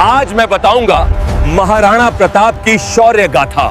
आज मैं बताऊंगा महाराणा प्रताप की शौर्य गाथा।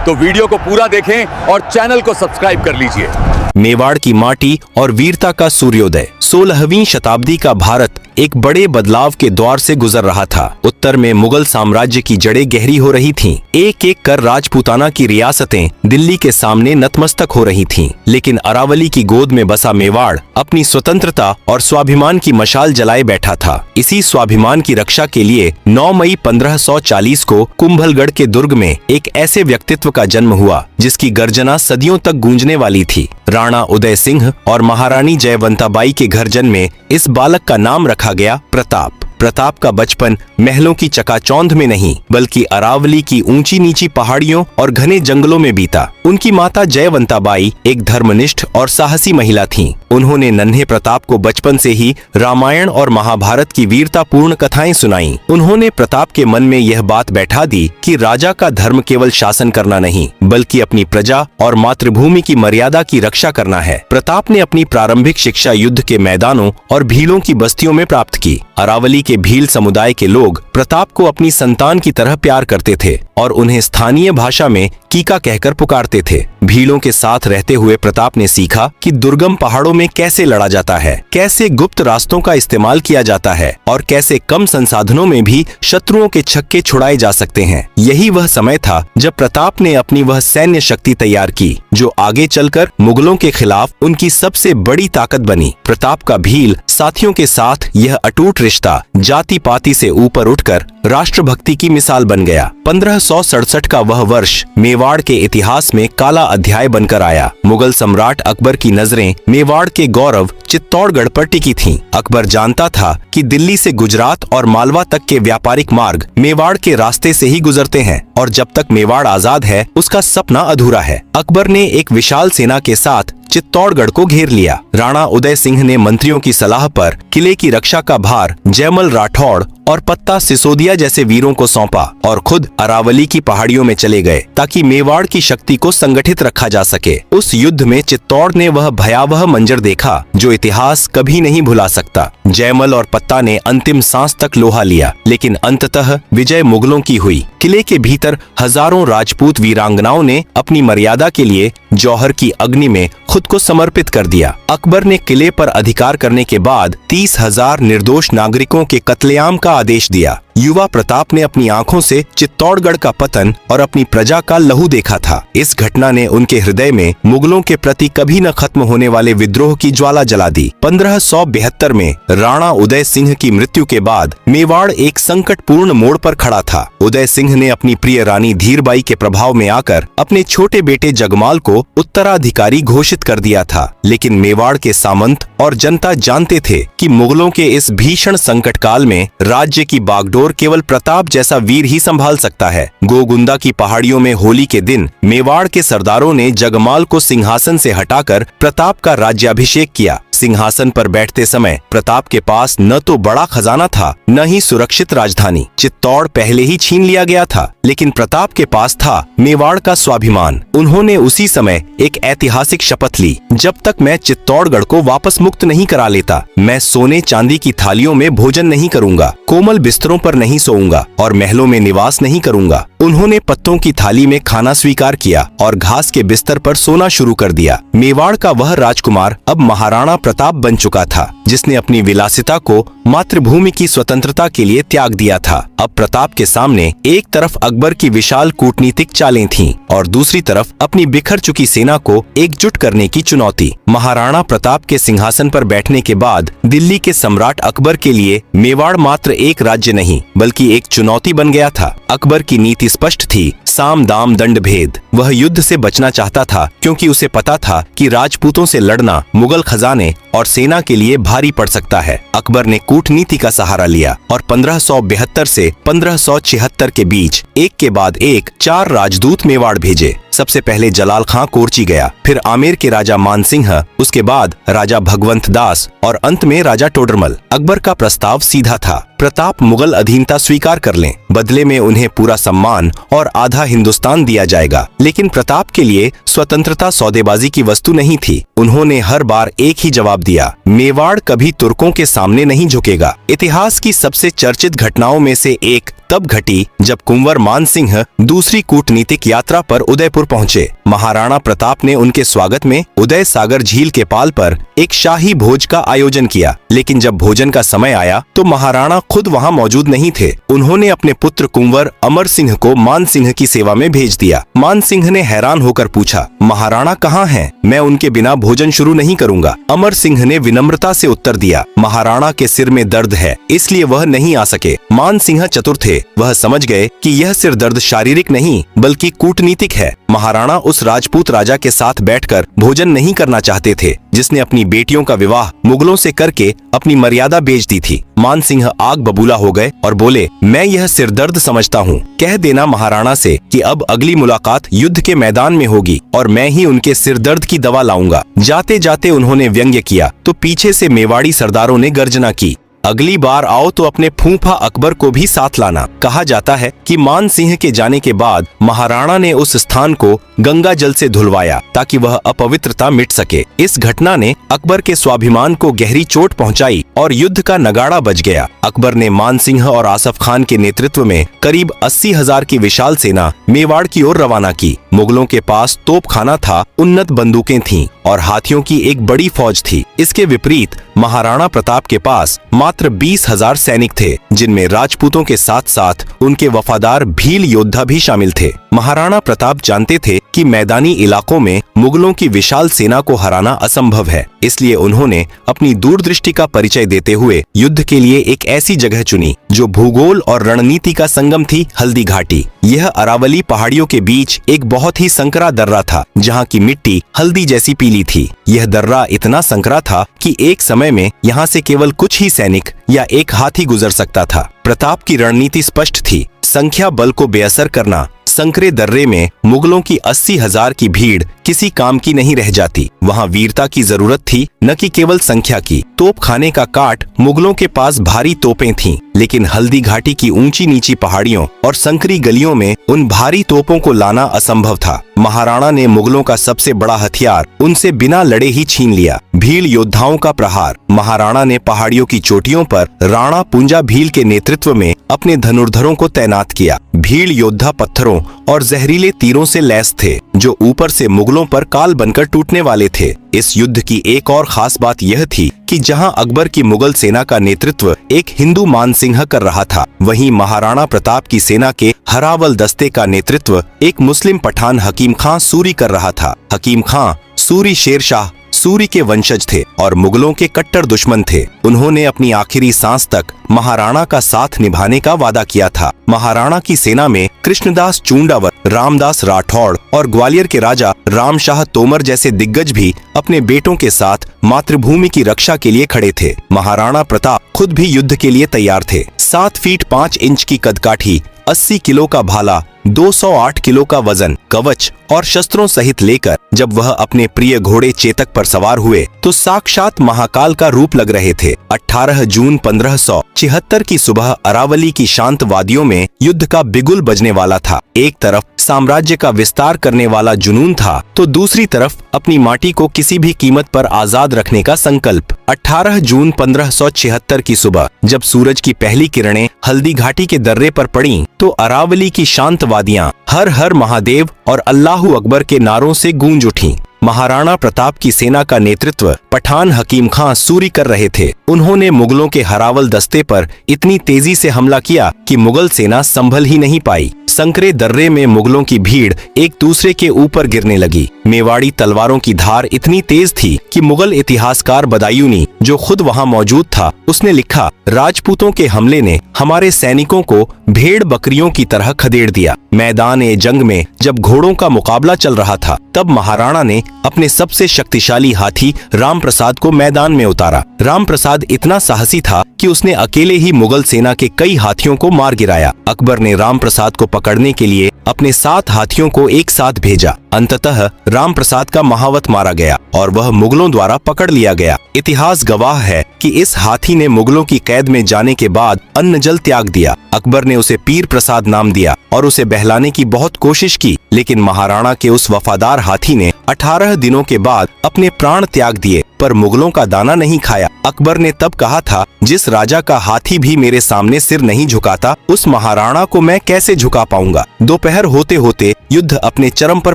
तो वीडियो को पूरा देखें और चैनल को सब्सक्राइब कर लीजिए। मेवाड़ की माटी और वीरता का सूर्योदय। 16वीं शताब्दी का भारत एक बड़े बदलाव के दौर से गुजर रहा था। उत्तर में मुगल साम्राज्य की जड़ें गहरी हो रही थीं। एक एक कर राजपूताना की रियासतें दिल्ली के सामने नतमस्तक हो रही थीं। लेकिन अरावली की गोद में बसा मेवाड़ अपनी स्वतंत्रता और स्वाभिमान की मशाल जलाए बैठा था। इसी स्वाभिमान की रक्षा के लिए 9 मई 1540 को कुंभलगढ़ के दुर्ग में एक ऐसे व्यक्तित्व का जन्म हुआ जिसकी गर्जना सदियों तक गूंजने वाली थी। राणा उदय सिंह और महारानी जयवंताबाई के घर जन्मे इस बालक का नाम रखा गया प्रताप। प्रताप का बचपन महलों की चकाचौंध में नहीं बल्कि अरावली की ऊंची नीची पहाड़ियों और घने जंगलों में बीता। उनकी माता जयवंताबाई एक धर्मनिष्ठ और साहसी महिला थीं। उन्होंने नन्हे प्रताप को बचपन से ही रामायण और महाभारत की वीरतापूर्ण कथाएं सुनाईं। उन्होंने प्रताप के मन में यह बात बैठा दी कि राजा का धर्म केवल शासन करना नहीं बल्कि अपनी प्रजा और मातृभूमि की मर्यादा की रक्षा करना है। प्रताप ने अपनी प्रारंभिक शिक्षा युद्ध के मैदानों और भीलों की बस्तियों में प्राप्त की। अरावली के भील समुदाय के लोग प्रताप को अपनी संतान की तरह प्यार करते थे और उन्हें स्थानीय भाषा में कीका कहकर पुकारते थे। भीलों के साथ रहते हुए प्रताप ने सीखा कि दुर्गम पहाड़ों में कैसे लड़ा जाता है, कैसे गुप्त रास्तों का इस्तेमाल किया जाता है और कैसे कम संसाधनों में भी शत्रुओं के छक्के छुड़ाए जा सकते हैं। यही वह समय था जब प्रताप ने अपनी वह सैन्य शक्ति तैयार की जो आगे चलकर मुगलों के खिलाफ उनकी सबसे बड़ी ताकत बनी। प्रताप का भील साथियों के साथ यह अटूट रिश्ता जाति पाति से ऊपर उठकर राष्ट्रभक्ति की मिसाल बन गया। 1567 का वह वर्ष मेवाड़ के इतिहास में काला अध्याय बनकर आया। मुगल सम्राट अकबर की नजरें मेवाड़ के गौरव चित्तौड़गढ़ पर टिकी थीं। अकबर जानता था कि दिल्ली से गुजरात और मालवा तक के व्यापारिक मार्ग मेवाड़ के रास्ते से ही गुजरते हैं और जब तक मेवाड़ आजाद है उसका सपना अधूरा है। अकबर ने एक विशाल सेना के साथ चित्तौड़गढ़ को घेर लिया। राणा उदय सिंह ने मंत्रियों की सलाह पर किले की रक्षा का भार जयमल राठौड़ और पत्ता सिसोदिया जैसे वीरों को सौंपा और खुद अरावली की पहाड़ियों में चले गए ताकि मेवाड़ की शक्ति को संगठित रखा जा सके। उस युद्ध में चित्तौड़ ने वह भयावह मंजर देखा जो इतिहास कभी नहीं भुला सकता। जयमल और पत्ता ने अंतिम सांस तक लोहा लिया लेकिन अंततः विजय मुगलों की हुई। किले के भीतर हजारों राजपूत वीरांगनाओं ने अपनी मर्यादा के लिए जौहर की अग्नि में खुद को समर्पित कर दिया। अकबर ने किले पर अधिकार करने के बाद 30,000 निर्दोष नागरिकों के कत्लेआम का आदेश दिया। युवा प्रताप ने अपनी आंखों से चित्तौड़गढ़ का पतन और अपनी प्रजा का लहू देखा था। इस घटना ने उनके हृदय में मुगलों के प्रति कभी न खत्म होने वाले विद्रोह की ज्वाला जला दी। 1572 में राणा उदय सिंह की मृत्यु के बाद मेवाड़ एक संकटपूर्ण मोड़ पर खड़ा था। उदय सिंह ने अपनी प्रिय रानी धीरबाई के प्रभाव में आकर अपने छोटे बेटे जगमाल को उत्तराधिकारी घोषित कर दिया था। लेकिन मेवाड़ के सामंत और जनता जानते थे कि मुगलों के इस भीषण संकट काल में राज्य की बागडोर केवल प्रताप जैसा वीर ही संभाल सकता है। गोगुंदा की पहाड़ियों में होली के दिन मेवाड़ के सरदारों ने जगमाल को सिंहासन से हटाकर प्रताप का राज्याभिषेक किया। सिंहासन पर बैठते समय प्रताप के पास न तो बड़ा खजाना था न ही सुरक्षित राजधानी। चित्तौड़ पहले ही छीन लिया गया था लेकिन प्रताप के पास था मेवाड़ का स्वाभिमान। उन्होंने उसी समय एक ऐतिहासिक शपथ ली, जब तक मैं चित्तौड़गढ़ को वापस मुक्त नहीं करा लेता मैं सोने चांदी की थालियों में भोजन नहीं करूंगा, कोमल बिस्तरों पर नहीं सोऊंगा और महलों में निवास नहीं करूंगा। उन्होंने पत्तों की थाली में खाना स्वीकार किया और घास के बिस्तर पर सोना शुरू कर दिया। मेवाड़ का वह राजकुमार अब महाराणा प्रताप बन चुका था जिसने अपनी विलासिता को मातृभूमि की स्वतंत्रता के लिए त्याग दिया था। अब प्रताप के सामने एक तरफ अकबर की विशाल कूटनीतिक चालें थीं और दूसरी तरफ अपनी बिखर चुकी सेना को एकजुट करने की चुनौती। महाराणा प्रताप के सिंहासन पर बैठने के बाद दिल्ली के सम्राट अकबर के लिए मेवाड़ मात्र एक राज्य नहीं बल्कि एक चुनौती बन गया था। अकबर की नीति स्पष्ट थी, साम दाम दंड भेद। वह युद्ध से बचना चाहता था क्योंकि उसे पता था कि राजपूतों से लड़ना मुगल खजाने और सेना के लिए भारी पड़ सकता है। अकबर ने कूटनीति का सहारा लिया और 1572 से 1576 के बीच एक के बाद एक 4 राजदूत मेवाड़ भेजे। सबसे पहले जलाल खां कोरची गया, फिर आमेर के राजा मानसिंह, उसके बाद राजा भगवंत दास और अंत में राजा टोडरमल। अकबर का प्रस्ताव सीधा था, प्रताप मुगल अधीनता स्वीकार कर लें, बदले में उन्हें पूरा सम्मान और आधा आधा हिंदुस्तान दिया जाएगा। लेकिन प्रताप के लिए स्वतंत्रता सौदेबाजी की वस्तु नहीं थी। उन्होंने हर बार एक ही जवाब दिया, मेवाड़ कभी तुर्कों के सामने नहीं झुकेगा। इतिहास की सबसे चर्चित घटनाओं में से एक तब घटी जब कुंवर मानसिंह दूसरी कूटनीतिक यात्रा पर उदयपुर पहुंचे। महाराणा प्रताप ने उनके स्वागत में उदय सागर झील के पाल पर एक शाही भोज का आयोजन किया। लेकिन जब भोजन का समय आया तो महाराणा खुद वहां मौजूद नहीं थे। उन्होंने अपने पुत्र कुंवर अमर सिंह को मानसिंह की सेवा में भेज दिया। मानसिंह ने हैरान होकर पूछा, महाराणा कहाँ हैं? मैं उनके बिना भोजन शुरू नहीं करूंगा। अमर सिंह ने विनम्रता से उत्तर दिया, महाराणा के सिर में दर्द है, इसलिए वह नहीं आ सके। मानसिंह चतुर थे, वह समझ गए कि यह सिर दर्द शारीरिक नहीं बल्कि कूटनीतिक है। महाराणा उस राजपूत राजा के साथ बैठकर भोजन नहीं करना चाहते थे जिसने अपनी बेटियों का विवाह मुगलों से करके अपनी मर्यादा बेच दी थी। मानसिंह आग बबूला हो गए और बोले, मैं यह सिरदर्द समझता हूँ। कह देना महाराणा से कि अब अगली मुलाकात युद्ध के मैदान में होगी और मैं ही उनके सिरदर्द की दवा लाऊंगा। जाते जाते उन्होंने व्यंग्य किया तो पीछे से मेवाड़ी सरदारों ने गर्जना की, अगली बार आओ तो अपने फूफा अकबर को भी साथ लाना। कहा जाता है कि मानसिंह के जाने के बाद महाराणा ने उस स्थान को गंगा जल से धुलवाया ताकि वह अपवित्रता मिट सके। इस घटना ने अकबर के स्वाभिमान को गहरी चोट पहुंचाई और युद्ध का नगाड़ा बज गया। अकबर ने मानसिंह और आसफ खान के नेतृत्व में करीब 80,000 की विशाल सेना मेवाड़ की ओर रवाना की। मुगलों के पास तोपखाना था, उन्नत बंदूकें थीं और हाथियों की एक बड़ी फौज थी। इसके विपरीत महाराणा प्रताप के पास मात्र 20,000 सैनिक थे, जिनमें राजपूतों के साथ साथ उनके वफादार भील योद्धा भी शामिल थे। महाराणा प्रताप जानते थे कि मैदानी इलाकों में मुगलों की विशाल सेना को हराना असंभव है, इसलिए उन्होंने अपनी दूरदृष्टि का परिचय देते हुए युद्ध के लिए एक ऐसी जगह चुनी जो भूगोल और रणनीति का संगम थी, हल्दी घाटी। यह अरावली पहाड़ियों के बीच एक बहुत ही संकरा दर्रा था, जहाँ की मिट्टी हल्दी जैसी पीली थी। यह दर्रा इतना संकरा था कि एक समय में यहाँ से केवल कुछ ही सैनिक या एक हाथी गुजर सकता था। प्रताप की रणनीति स्पष्ट थी, संख्या बल को बेअसर करना। संकरे दर्रे में मुगलों की 80,000 की भीड़ किसी काम की नहीं रह जाती। वहाँ वीरता की जरूरत थी, न कि केवल संख्या की। तोप खाने का काट मुगलों के पास भारी तोपें थीं, लेकिन हल्दी घाटी की ऊंची नीची पहाड़ियों और संकरी गलियों में उन भारी तोपों को लाना असंभव था। महाराणा ने मुगलों का सबसे बड़ा हथियार उनसे बिना लड़े ही छीन लिया, भील योद्धाओं का प्रहार। महाराणा ने पहाड़ियों की चोटियों पर राणा पुंजा भील के नेतृत्व में अपने धनुर्धरों को तैनात किया। भील योद्धा पत्थरों और जहरीले तीरों से लैस थे, जो ऊपर से मुगलों पर काल बनकर टूटने वाले थे। इस युद्ध की एक और खास बात यह थी कि जहां अकबर की मुगल सेना का नेतृत्व एक हिंदू मानसिंह कर रहा था, वहीं महाराणा प्रताप की सेना के हरावल दस्ते का नेतृत्व एक मुस्लिम पठान हकीम खां सूरी कर रहा था। हकीम खां सूरी शेरशाह सूरी के वंशज थे और मुगलों के कट्टर दुश्मन थे। उन्होंने अपनी आखिरी सांस तक महाराणा का साथ निभाने का वादा किया था। महाराणा की सेना में कृष्णदास चूंडावर, रामदास राठौड़ और ग्वालियर के राजा रामशाह तोमर जैसे दिग्गज भी अपने बेटों के साथ मातृभूमि की रक्षा के लिए खड़े थे। महाराणा प्रताप खुद भी युद्ध के लिए तैयार थे। 7 फीट 5 इंच की कदकाठी, 80 किलो का भाला, 208 किलो का वजन, कवच और शस्त्रों सहित लेकर जब वह अपने प्रिय घोड़े चेतक पर सवार हुए तो साक्षात महाकाल का रूप लग रहे थे। 18 जून 1576 की सुबह अरावली की शांत वादियों में युद्ध का बिगुल बजने वाला था। एक तरफ साम्राज्य का विस्तार करने वाला जुनून था तो दूसरी तरफ अपनी माटी को किसी भी कीमत पर आजाद रखने का संकल्प। 18 जून 1576 की सुबह जब सूरज की पहली किरणें हल्दी घाटी के दर्रे पर पड़ीं, तो अरावली की शांत वादियां हर हर महादेव और अल्लाहू अकबर के नारों से गूंज उठीं। महाराणा प्रताप की सेना का नेतृत्व पठान हकीम खां सूरी कर रहे थे। उन्होंने मुगलों के हरावल दस्ते पर इतनी तेजी से हमला किया कि मुगल सेना संभल ही नहीं पाई। संकरे दर्रे में मुगलों की भीड़ एक दूसरे के ऊपर गिरने लगी। मेवाड़ी तलवारों की धार इतनी तेज थी कि मुगल इतिहासकार बदायूनी, जो खुद वहां मौजूद था, उसने लिखा, राजपूतों के हमले ने हमारे सैनिकों को भेड़ बकरियों की तरह खदेड़ दिया। मैदान जंग में जब घोड़ों का मुकाबला चल रहा था, तब महाराणा ने अपने सबसे शक्तिशाली हाथी राम प्रसाद को मैदान में उतारा। राम प्रसाद इतना साहसी था कि उसने अकेले ही मुगल सेना के कई हाथियों को मार गिराया। अकबर ने राम प्रसाद को पकड़ने के लिए अपने 7 हाथियों को एक साथ भेजा। अंततः राम प्रसाद का महावत मारा गया और वह मुगलों द्वारा पकड़ लिया गया। इतिहास गवाह है कि इस हाथी ने मुगलों की कैद में जाने के बाद अन्न जल त्याग दिया। अकबर ने उसे पीर प्रसाद नाम दिया और उसे बहलाने की बहुत कोशिश की, लेकिन महाराणा के उस वफादार हाथी ने 18 दिनों के बाद अपने प्राण त्याग दिए, पर मुगलों का दाना नहीं खाया। अकबर ने तब कहा था, जिस राजा का हाथी भी मेरे सामने सिर नहीं झुकाता, उस महाराणा को मैं कैसे झुका पाऊंगा। दोपहर होते होते युद्ध अपने चरम पर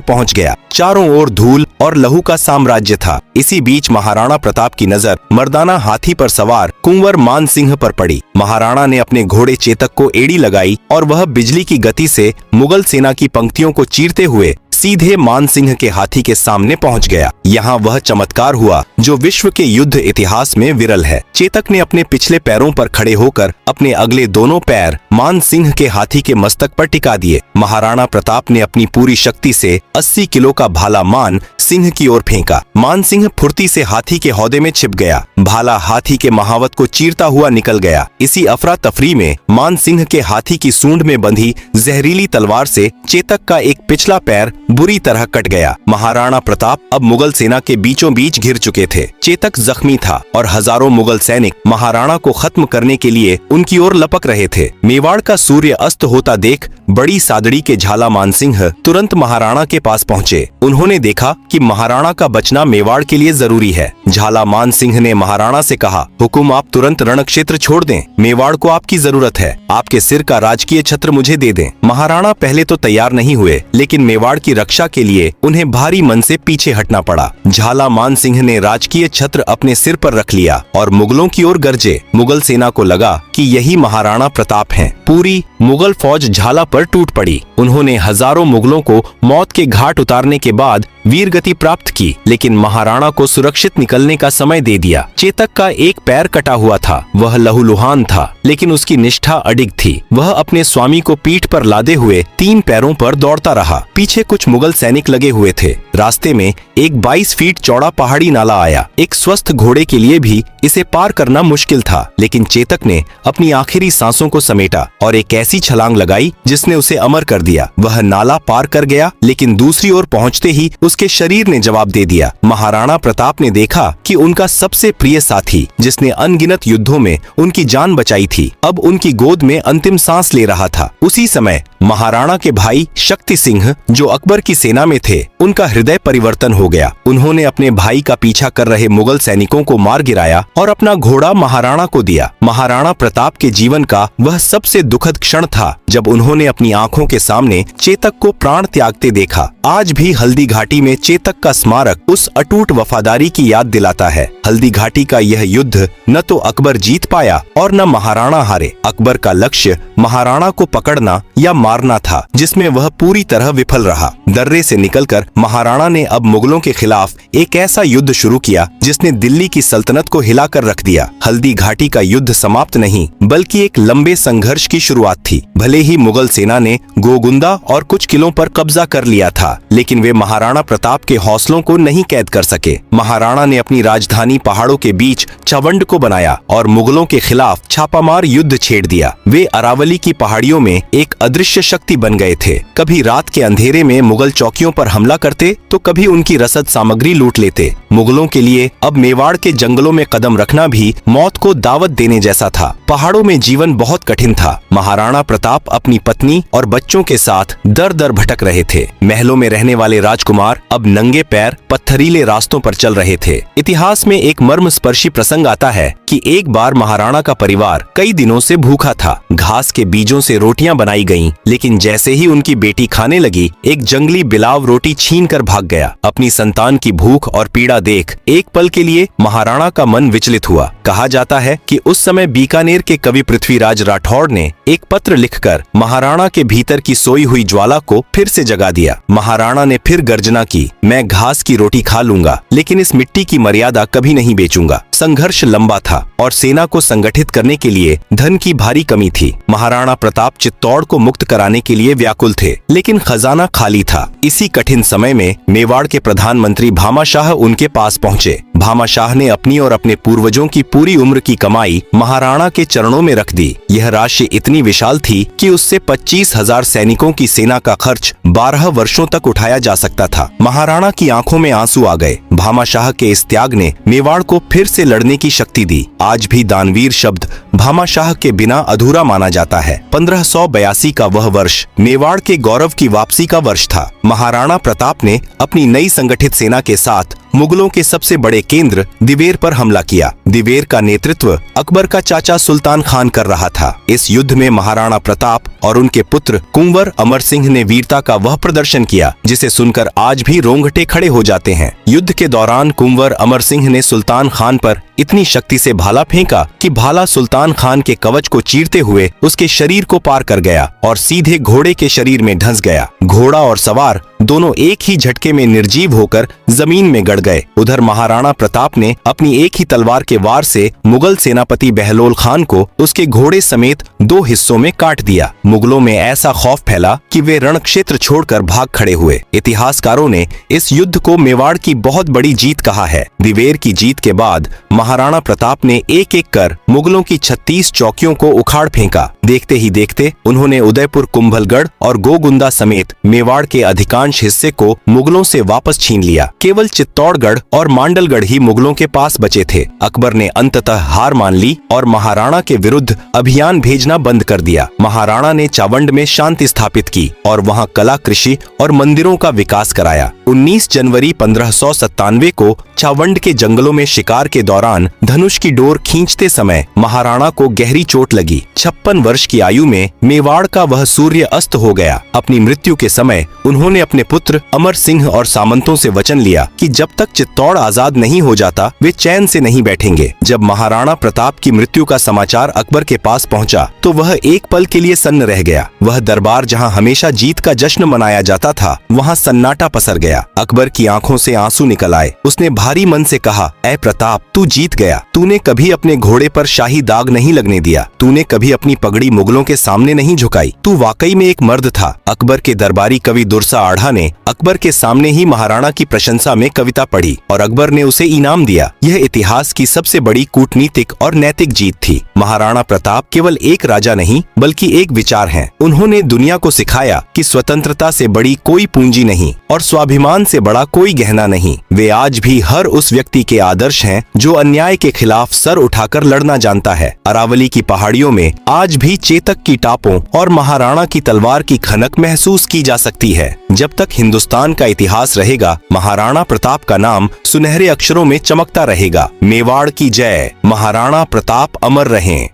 पहुंच गया। चारों ओर धूल और लहू का साम्राज्य था। इसी बीच महाराणा प्रताप की नजर मर्दाना हाथी पर सवार कुंवर मान सिंह पर पड़ी। महाराणा ने अपने घोड़े चेतक को एड़ी लगाई और वह बिजली की गति से मुगल सेना की पंक्तियों को चीरते हुए सीधे मान सिंह के हाथी के सामने पहुंच गया। यहाँ वह चमत्कार हुआ जो विश्व के युद्ध इतिहास में विरल है। चेतक ने अपने पिछले पैरों पर खड़े होकर अपने अगले दोनों पैर मान सिंह के हाथी के मस्तक पर टिका दिए। महाराणा प्रताप ने अपनी पूरी शक्ति से 80 किलो का भाला मान सिंह की ओर फेंका। मान सिंह फुर्ती से हाथी के हौदे में छिप गया। भाला हाथी के महावत को चीरता हुआ निकल गया। इसी अफरा तफरी में मान सिंह के हाथी की सूंड में बंधी जहरीली तलवार से चेतक का एक पिछला पैर बुरी तरह कट गया। महाराणा प्रताप अब मुगल सेना के बीचों बीच घिर चुके थे। चेतक जख्मी था और हजारों मुगल सैनिक महाराणा को खत्म करने के लिए उनकी ओर लपक रहे थे। मेवाड़ का सूर्य अस्त होता देख बड़ी सादड़ी के झाला मानसिंह तुरंत महाराणा के पास पहुँचे। उन्होंने देखा कि महाराणा का बचना मेवाड़ के लिए जरूरी है। झाला मानसिंह ने महाराणा से कहा, हुकुम आप तुरंत रण क्षेत्र छोड़ दें, मेवाड़ को आपकी जरूरत है। आपके सिर का राजकीय छत्र मुझे दे दें। महाराणा पहले तो तैयार नहीं हुए, लेकिन मेवाड़ की रक्षा के लिए उन्हें भारी मन से पीछे हटना पड़ा। झाला मान सिंह ने राजकीय छत्र अपने सिर पर रख लिया और मुगलों की ओर गरजे। मुगल सेना को लगा कि यही महाराणा प्रताप हैं। पूरी मुगल फौज झाला पर टूट पड़ी। उन्होंने हजारों मुगलों को मौत के घाट उतारने के बाद वीर गति प्राप्त की, लेकिन महाराणा को सुरक्षित निकलने का समय दे दिया। चेतक का एक पैर कटा हुआ था। वह लहूलुहान था, लेकिन उसकी निष्ठा अडिग थी। वह अपने स्वामी को पीठ पर लादे हुए 3 पैरों पर दौड़ता रहा। पीछे कुछ मुगल सैनिक लगे हुए थे। रास्ते में एक 22 फीट चौड़ा पहाड़ी नाला आया। एक स्वस्थ घोड़े के लिए भी इसे पार करना मुश्किल था, लेकिन चेतक ने अपनी आखिरी सांसों को समेटा और एक ऐसी छलांग लगाई जिसने उसे अमर कर दिया। वह नाला पार कर गया, लेकिन दूसरी ओर पहुंचते ही उसके शरीर ने जवाब दे दिया। महाराणा प्रताप ने देखा कि उनका सबसे प्रिय साथी, जिसने अनगिनत युद्धों में उनकी जान बचाई थी, अब उनकी गोद में अंतिम सांस ले रहा था। उसी समय महाराणा के भाई शक्ति सिंह, जो अकबर की सेना में थे, उनका हृदय परिवर्तन हो गया। उन्होंने अपने भाई का पीछा कर रहे मुगल सैनिकों को मार गिराया और अपना घोड़ा महाराणा को दिया। महाराणा प्रताप के जीवन का वह सबसे दुखद क्षण था जब उन्होंने अपनी आंखों के सामने चेतक को प्राण त्यागते देखा। आज भी हल्दी घाटी में चेतक का स्मारक उस अटूट वफादारी की याद दिलाता है। हल्दी घाटी का यह युद्ध न तो अकबर जीत पाया और न महाराणा हारे। अकबर का लक्ष्य महाराणा को पकड़ना या मारना था, जिसमें वह पूरी तरह विफल रहा। दर्रे से निकलकर महाराणा ने अब मुगलों के खिलाफ एक ऐसा युद्ध शुरू किया जिसने दिल्ली की सल्तनत को हिलाकर रख दिया। हल्दी घाटी का युद्ध समाप्त नहीं, बल्कि एक लंबे संघर्ष की शुरुआत थी। भले ही मुगल सेना ने गोगुंदा और कुछ किलों पर कब्जा कर लिया था, लेकिन वे महाराणा प्रताप के हौसलों को नहीं कैद कर सके। महाराणा ने अपनी राजधानी पहाड़ों के बीच चवंड को बनाया और मुगलों के खिलाफ छापामार युद्ध छेड़ दिया। वे अरावली की पहाड़ियों में एक अदृश्य शक्ति बन गए थे। कभी रात के अंधेरे में मुगल चौकियों पर हमला करते, तो कभी उनकी रसद सामग्री लूट लेते। मुगलों के लिए अब मेवाड़ के जंगलों में कदम रखना भी मौत को दावत देने जैसा था। पहाड़ों में जीवन बहुत कठिन था। महाराणा प्रताप अपनी पत्नी और बच्चों के साथ दर दर भटक रहे थे। महलों में रहने वाले राजकुमार अब नंगे पैर पत्थरीले रास्तों पर चल रहे थे। इतिहास में एक मर्मस्पर्शी प्रसंग आता है कि एक बार महाराणा का परिवार कई दिनों से भूखा था। घास के बीजों से रोटियां बनाई गईं, लेकिन जैसे ही उनकी बेटी खाने लगी, एक जंगली बिलाव रोटी छीनकर भाग गया। अपनी संतान की भूख और पीड़ा देख एक पल के लिए महाराणा का मन विचलित हुआ। कहा जाता है कि उस समय बीकानेर के कवि पृथ्वीराज राठौड़ ने एक पत्र लिखकर महाराणा के भीतर की सोई हुई ज्वाला को फिर से जगा दिया। महाराणा ने फिर गर्जना की, मैं घास की रोटी खा लूंगा, लेकिन इस मिट्टी की मर्यादा कभी नहीं बेचूंगा। संघर्ष लंबा था और सेना को संगठित करने के लिए धन की भारी कमी थी। महाराणा प्रताप चित्तौड़ को मुक्त कराने के लिए व्याकुल थे, लेकिन खजाना खाली था। इसी कठिन समय में मेवाड़ के प्रधानमंत्री भामाशाह उनके पास पहुंचे। भामाशाह ने अपनी और अपने पूर्वजों की पूरी उम्र की कमाई महाराणा के चरणों में रख दी। यह राशि इतनी विशाल थी कि उससे 25,000 सैनिकों की सेना का खर्च 12 वर्षों तक उठाया जा सकता था। महाराणा की आंखों में आंसू आ गए। भामाशाह के इस त्याग ने मेवाड़ को फिर से लड़ने की शक्ति दी। आज भी दानवीर शब्द भामाशाह के बिना अधूरा माना जाता है। 1582 का वह वर्ष मेवाड़ के गौरव की वापसी का वर्ष था। महाराणा प्रताप ने अपनी नई संगठित सेना के साथ मुगलों के सबसे बड़े केंद्र दिवेर पर हमला किया। दिवेर का नेतृत्व अकबर का चाचा सुल्तान खान कर रहा था। इस युद्ध में महाराणा प्रताप और उनके पुत्र कुंवर अमर सिंह ने वीरता का वह प्रदर्शन किया जिसे सुनकर आज भी रोंगटे खड़े हो जाते हैं। युद्ध के दौरान कुंवर अमर सिंह ने सुल्तान खान पर इतनी शक्ति से भाला फेंका कि भाला सुल्तान खान के कवच को चीरते हुए उसके शरीर को पार कर गया और सीधे घोड़े के शरीर में धंस गया। घोड़ा और सवार दोनों एक ही झटके में निर्जीव होकर जमीन में गड़ गए। उधर महाराणा प्रताप ने अपनी एक ही तलवार के वार से मुगल सेनापति बहलोल खान को उसके घोड़े समेत 2 हिस्सों में काट दिया। मुगलों में ऐसा खौफ फैला कि वे रण क्षेत्र छोड़कर भाग खड़े हुए। इतिहासकारों ने इस युद्ध को मेवाड़ की बहुत बड़ी जीत कहा है। दिवेर की जीत के बाद महाराणा प्रताप ने एक एक कर मुगलों की 36 चौकियों को उखाड़ फेंका। देखते ही देखते उन्होंने उदयपुर, कुंभलगढ़ और गोगुंदा समेत मेवाड़ के अधिकांश हिस्से को मुगलों से वापस छीन लिया। केवल चित्तौड़गढ़ और मांडलगढ़ ही मुगलों के पास बचे थे। अकबर ने अंततः हार मान ली और महाराणा के विरुद्ध अभियान भेजना बंद कर दिया। महाराणा ने चावंड में शांति स्थापित की और वहां कला, कृषि और मंदिरों का विकास कराया। 19 जनवरी 1597 को चावंड के जंगलों में शिकार के दौरान धनुष की डोर खींचते समय महाराणा को गहरी चोट लगी। 56 वर्ष की आयु में मेवाड़ का वह सूर्य अस्त हो गया। अपनी मृत्यु के समय उन्होंने अपने पुत्र अमर सिंह और सामंतों से वचन लिया कि जब तक चित्तौड़ आजाद नहीं हो जाता वे चैन से नहीं बैठेंगे। जब महाराणा प्रताप की मृत्यु का समाचार अकबर के पास पहुंचा तो वह एक पल के लिए सन्न रह गया। वह दरबार जहां हमेशा जीत का जश्न मनाया जाता था वहां सन्नाटा पसर गया। अकबर की आंखों से आंसू निकल आए। उसने भारी मन से कहा, ऐ प्रताप, तू जीत गया। तूने कभी अपने घोड़े पर शाही दाग नहीं लगने दिया। तूने कभी अपनी पगड़ी मुगलों के सामने नहीं झुकाई। तू वाकई में एक मर्द था। अकबर के दरबारी कवि दुर्सा आढ़ा ने अकबर के सामने ही महाराणा की प्रशंसा में कविता पढ़ी और अकबर ने उसे इनाम दिया। यह इतिहास की सबसे बड़ी कूटनीतिक और नैतिक जीत थी। महाराणा प्रताप केवल एक राजा नहीं बल्कि एक विचार हैं। उन्होंने दुनिया को सिखाया कि स्वतंत्रता से बड़ी कोई पूंजी नहीं और स्वाभिमान से बड़ा कोई गहना नहीं। वे आज भी हर उस व्यक्ति के आदर्श हैं जो अन्याय के खिलाफ सर उठाकर लड़ना जानता है। अरावली की पहाड़ियों में आज भी चेतक की टापों और महाराणा की तलवार की खनक महसूस की जा सकती है। जब तक हिंदुस्तान का इतिहास रहेगा महाराणा प्रताप का नाम सुनहरे अक्षरों में चमकता रहेगा। मेवाड़ की जय। महाराणा प्रताप अमर रहें।